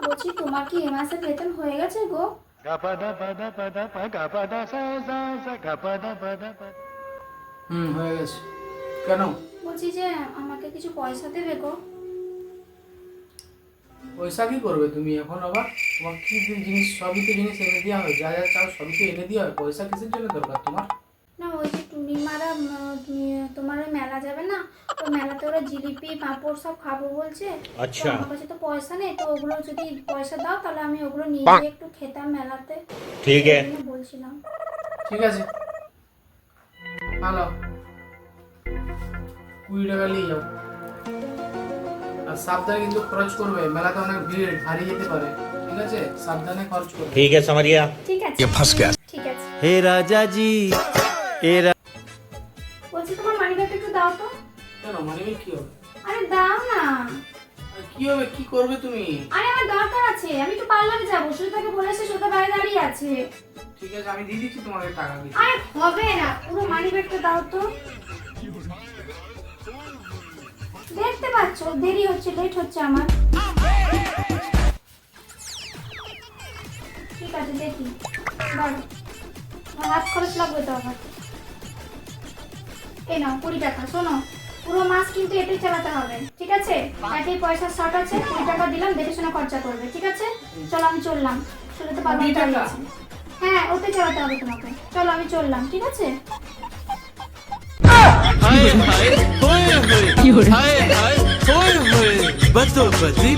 বলছি তোমার কি এ মাসের বেতন হয়ে গেছে গো? হয়ে গেছে। কেন? বলছি যে আমাকে কিছু পয়সা দেবে গো? পয়সা কি করবে তুমি এখন আবার? তোমার কি জিনিস, সবই তো জিনিস এনে দেওয়া হয়, যা যা চাও সবই তো এনে দেওয়া হয়, পয়সা কিসের জন্য দরকার তোমার? না ওই যে টুনিমারা তোমার ওই মেলা যাবে না, তো মেলাতে ওরা জিলিপি পাঁপড় সব খাবো বলছে। আচ্ছা। তো আমার কাছে তো পয়সা নেই, তো ওগুলো যদি পয়সা দাও তাহলে আমি ওগুলো নিয়ে গিয়ে একটু খেতাম মেলাতে। ঠিক সেই আছে। জন্য বলছিলাম। ঠিক আছে, ভালো, 20 টাকা নিয়ে যাও। আর সাবধানে কিন্তু খরচ করবে, মেলাতে অনেক ভিড়, হারিয়ে যেতে পারে। ঠিক আছে, সাবধানে খরচ করবে। ठीक है समझ गया। ঠিক আছে, ঠিক আছে। हे राजा जी, বলছি তোমার মানিব্যাগটা একটু দাও তো। কেন, মানে কি হবে? আরে দাও না। আর কি হবে, কি করবে তুমি? আরে আমার দরকার আছে, আমি একটু পার্লারে যাবো, সুতাকে বলেছে, সুতা বাইরে দাঁড়িয়ে আছে। ঠিক আছে, আমি দিয়ে দিচ্ছি তোমাকে টাকা কিছু। আরে হবে না, পুরো মানিব্যাগটা দাও তো। দেখতে পাচ্ছ দেরি হচ্ছে, লেট হচ্ছে আমার। ঠিক আছে দেখি, দাও। আমার হাত খরচ লাগবে তো আবার। এই নাও 20 টাকা। শোনো, পুরো মাস কিন্তু এটাই চালাতে হবে, ঠিক আছে? একই পয়সা শর্ট আছে, 20 টাকা দিলাম, দেখে শুনে খরচা করবে, ঠিক আছে? চলো আমি চললাম, চলে তো পারবো 20 টাকা? হ্যাঁ, ওতে চালাতে হবে তোমাকে। চলো আমি চললাম, ঠিক আছে? हाय हाय होए होए हाय हाय होए होए बतो बदी